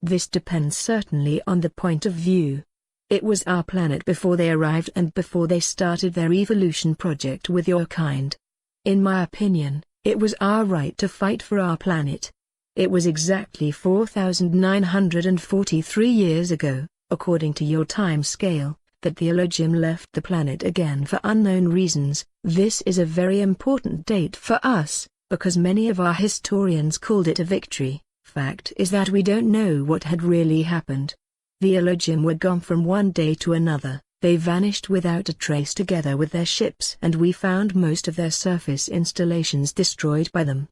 This depends certainly on the point of view. It was our planet before they arrived and before they started their evolution project with your kind. In my opinion, it was our right to fight for our planet. It was exactly 4,943 years ago, according to your time scale, that the إلوجيم left the planet again for unknown reasons. This is a very important date for us, because many of our historians called it a victory. Fact is that we don't know what had really happened. The إلوجيم were gone from one day to another. They vanished without a trace together with their ships, and we found most of their surface installations destroyed by them.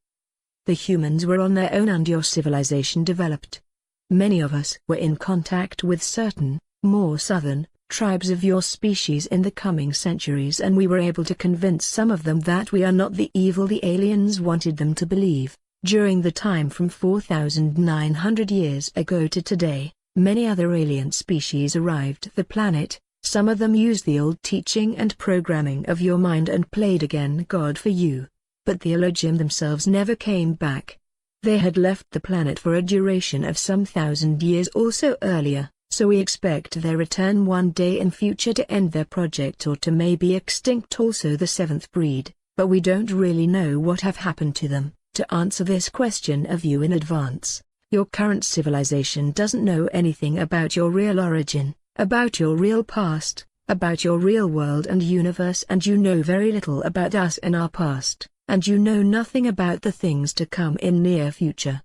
The humans were on their own and your civilization developed. Many of us were in contact with certain, more southern, tribes of your species in the coming centuries, and we were able to convince some of them that we are not the evil the aliens wanted them to believe. During the time from 4,900 years ago to today, many other alien species arrived the planet. Some of them used the old teaching and programming of your mind and played again God for you. But the إلوجيم themselves never came back. They had left the planet for a duration of some 1,000 years or so earlier, so we expect their return one day in future to end their project or to maybe extinct also the seventh breed, but we don't really know what have happened to them. To answer this question of you in advance, your current civilization doesn't know anything about your real origin, about your real past, about your real world and universe, and you know very little about us and our past. And you know nothing about the things to come in near future.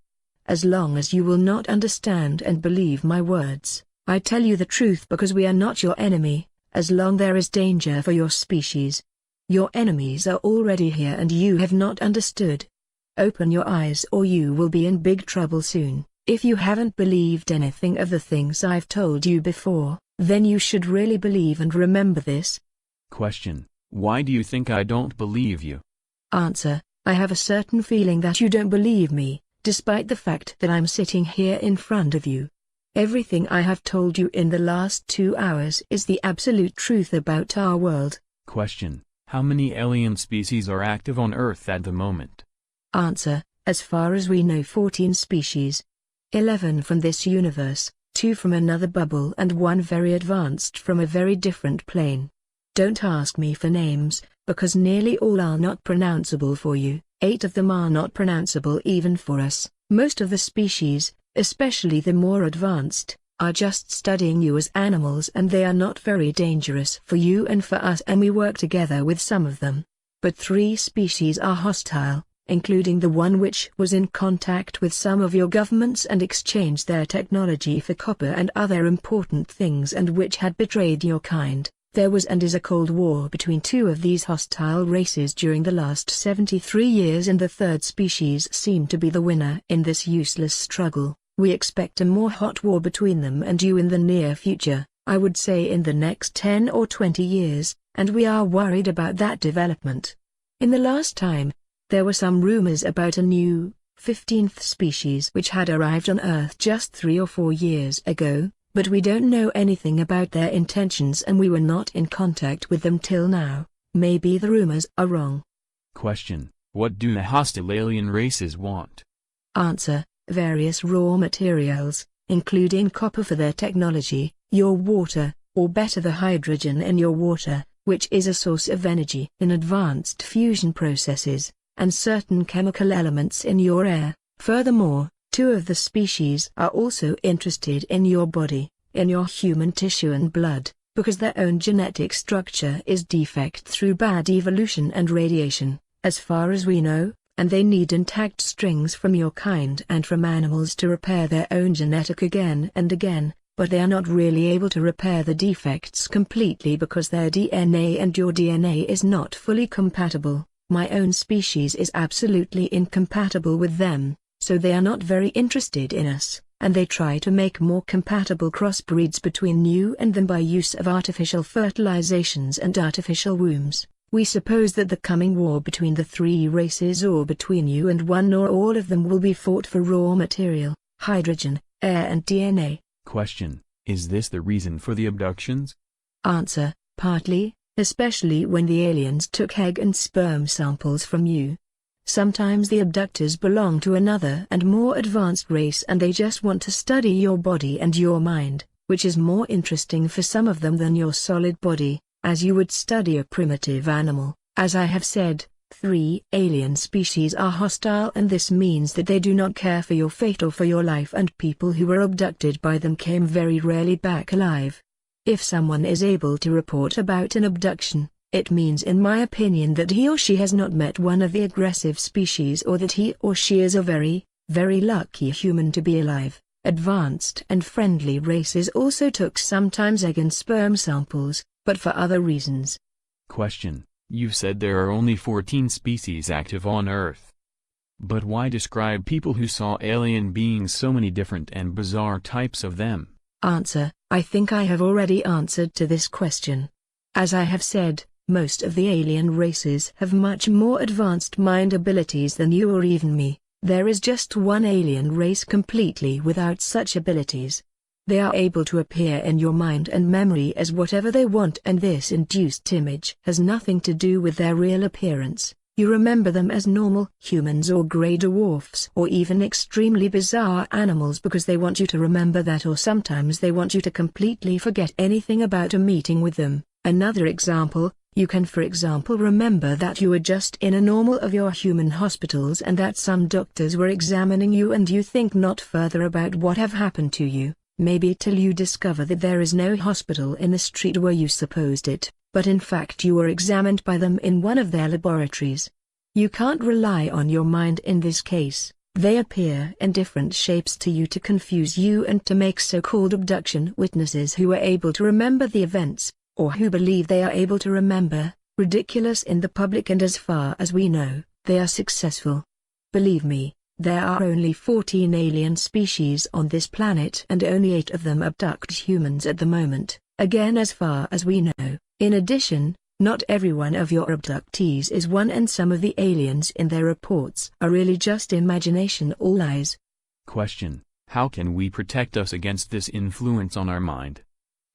As long as you will not understand and believe my words, I tell you the truth because we are not your enemy, as long there is danger for your species. Your enemies are already here and you have not understood. Open your eyes or you will be in big trouble soon. If you haven't believed anything of the things I've told you before, then you should really believe and remember this. Question: why do you think I don't believe you? Answer: I have a certain feeling that you don't believe me, despite the fact that I'm sitting here in front of you. Everything I have told you in the last 2 hours is the absolute truth about our world. Question: how many alien species are active on Earth at the moment? Answer: as far as we know 14 species. 11 from this universe, 2 from another bubble and 1 very advanced from a very different plane. Don't ask me for names, because nearly all are not pronounceable for you. 8 of them are not pronounceable even for us. Most of the species, especially the more advanced, are just studying you as animals, and they are not very dangerous for you and for us, and we work together with some of them. But 3 species are hostile, including the one which was in contact with some of your governments and exchanged their technology for copper and other important things, and which had betrayed your kind. There was and is a Cold War between 2 of these hostile races during the last 73 years, and the third species seemed to be the winner in this useless struggle. We expect a more hot war between them and you in the near future, I would say in the next 10 or 20 years, and we are worried about that development. In the last time, there were some rumors about a new, 15th species which had arrived on Earth just 3 or 4 years ago. But we don't know anything about their intentions and we were not in contact with them till now. Maybe the rumors are wrong. Question: what do the hostile alien races want? Answer: various raw materials, including copper for their technology, your water, or better the hydrogen in your water, which is a source of energy, in advanced fusion processes, and certain chemical elements in your air. Furthermore, 2 of the species are also interested in your body, in your human tissue and blood, because their own genetic structure is defect through bad evolution and radiation, as far as we know, and they need intact strings from your kind and from animals to repair their own genetic again and again, but they are not really able to repair the defects completely because their DNA and your DNA is not fully compatible. My own species is absolutely incompatible with them. So they are not very interested in us, and they try to make more compatible crossbreeds between you and them by use of artificial fertilizations and artificial wombs. We suppose that the coming war between the 3 races or between you and one or all of them will be fought for raw material, hydrogen, air and DNA. Question: is this the reason for the abductions? Answer: partly, especially when the aliens took egg and sperm samples from you. Sometimes the abductors belong to another and more advanced race and they just want to study your body and your mind, which is more interesting for some of them than your solid body, as you would study a primitive animal. As I have said, 3 alien species are hostile, and this means that they do not care for your fate or for your life, and people who were abducted by them came very rarely back alive. If someone is able to report about an abduction, it means in my opinion that he or she has not met one of the aggressive species, or that he or she is a very, very lucky human to be alive. Advanced and friendly races also took sometimes egg and sperm samples, but for other reasons. Question: You've said there are only 14 species active on Earth. But why describe people who saw alien beings, so many different and bizarre types of them? Answer: I think I have already answered to this question. As I have said, most of the alien races have much more advanced mind abilities than you or even me. There is just one alien race completely without such abilities. They are able to appear in your mind and memory as whatever they want, and this induced image has nothing to do with their real appearance. You remember them as normal humans or grey dwarfs or even extremely bizarre animals because they want you to remember that, or sometimes they want you to completely forget anything about a meeting with them. Another example, you can for example remember that you were just in a normal of your human hospitals and that some doctors were examining you, and you think not further about what have happened to you. Maybe till you discover that there is no hospital in the street where you supposed it, but in fact you were examined by them in one of their laboratories. You can't rely on your mind in this case. They appear in different shapes to you to confuse you and to make so-called abduction witnesses who are able to remember the events, or who believe they are able to remember, ridiculous in the public, and as far as we know, they are successful. Believe me, there are only 14 alien species on this planet and only 8 of them abduct humans at the moment, again as far as we know. In addition, not every one of your abductees is one, and some of the aliens in their reports are really just imagination or lies. Question: How can we protect us against this influence on our mind?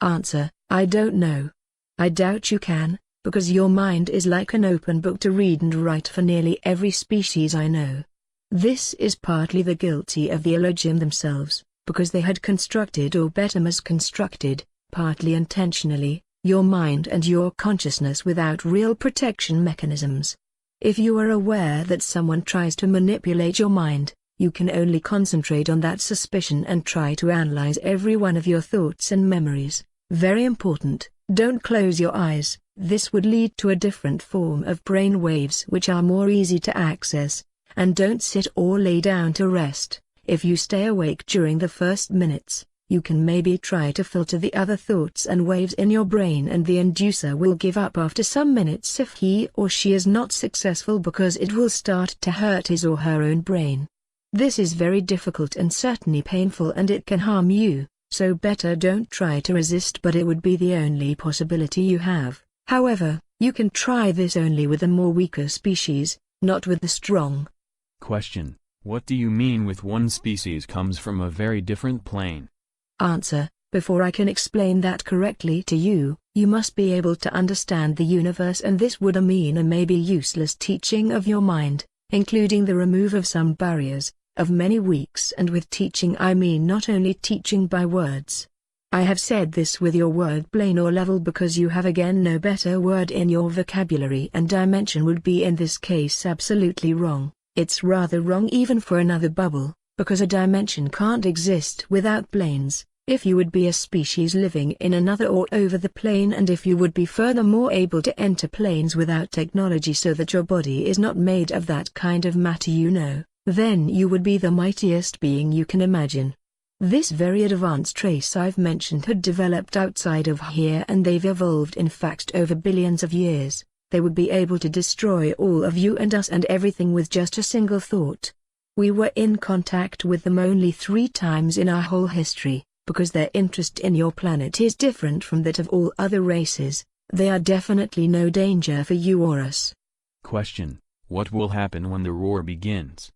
Answer: I don't know. I doubt you can, because your mind is like an open book to read and write for nearly every species I know. This is partly the guilty of the إلوجيم themselves, because they had constructed, or better misconstructed, partly intentionally, your mind and your consciousness without real protection mechanisms. If you are aware that someone tries to manipulate your mind, you can only concentrate on that suspicion and try to analyze every one of your thoughts and memories. Very important, don't close your eyes. This would lead to a different form of brain waves which are more easy to access. And don't sit or lay down to rest. If you stay awake during the first minutes, you can maybe try to filter the other thoughts and waves in your brain, and the inducer will give up after some minutes if he or she is not successful, because it will start to hurt his or her own brain. This is very difficult and certainly painful, and it can harm you, so better don't try to resist, but it would be the only possibility you have. However, you can try this only with a more weaker species, not with the strong. Question: What do you mean with one species comes from a very different plane? Answer: Before I can explain that correctly to you, you must be able to understand the universe, and this would mean a maybe useless teaching of your mind, including the remove of some barriers, of many weeks, and with teaching I mean not only teaching by words. I have said this with your word plane or level because you have again no better word in your vocabulary, and dimension would be in this case absolutely wrong. It's rather wrong even for another bubble, because a dimension can't exist without planes. If you would be a species living in another or over the plane, and if you would be furthermore able to enter planes without technology so that your body is not made of that kind of matter, then you would be the mightiest being you can imagine. This very advanced race I've mentioned had developed outside of here, and they've evolved in fact over billions of years. They would be able to destroy all of you and us and everything with just a single thought. We were in contact with them only 3 times in our whole history, because their interest in your planet is different from that of all other races. They are definitely no danger for you or us. Question: What will happen when the roar begins?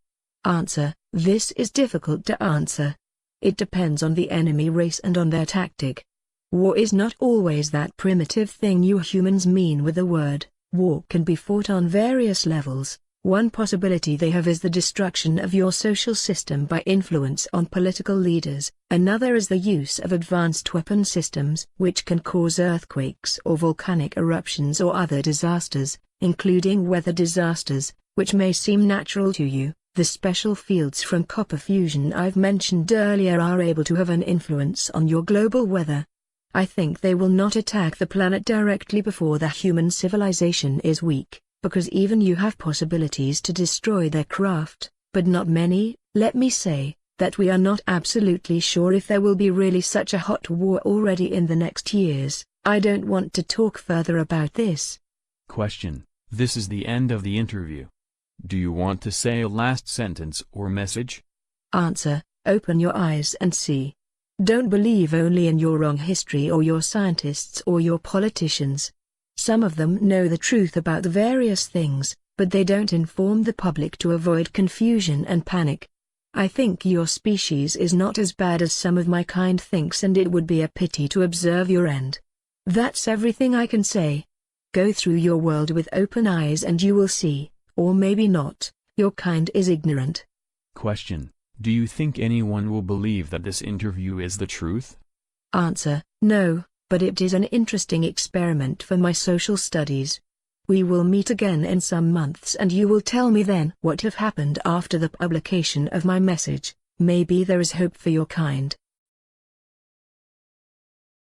Answer: This is difficult to answer. It depends on the enemy race and on their tactic. War is not always that primitive thing you humans mean with the word. War can be fought on various levels. One possibility they have is the destruction of your social system by influence on political leaders. Another is the use of advanced weapon systems which can cause earthquakes or volcanic eruptions or other disasters, including weather disasters, which may seem natural to you. The special fields from copper fusion I've mentioned earlier are able to have an influence on your global weather. I think they will not attack the planet directly before the human civilization is weak, because even you have possibilities to destroy their craft, but not many. Let me say that we are not absolutely sure if there will be really such a hot war already in the next years. I don't want to talk further about this. Question. This is the end of the interview. Do you want to say a last sentence or message? Answer. Open your eyes and see. Don't believe only in your wrong history or your scientists or your politicians. Some of them know the truth about the various things, but they don't inform the public to avoid confusion and panic. I think your species is not as bad as some of my kind thinks, and it would be a pity to observe your end. That's everything I can say. Go through your world with open eyes and you will see, or maybe not, your kind is ignorant. Question. Do you think anyone will believe that this interview is the truth? Answer. No. But it is an interesting experiment for my social studies. We will meet again in some months and you will tell me then what have happened after the publication of my message. Maybe there is hope for your kind.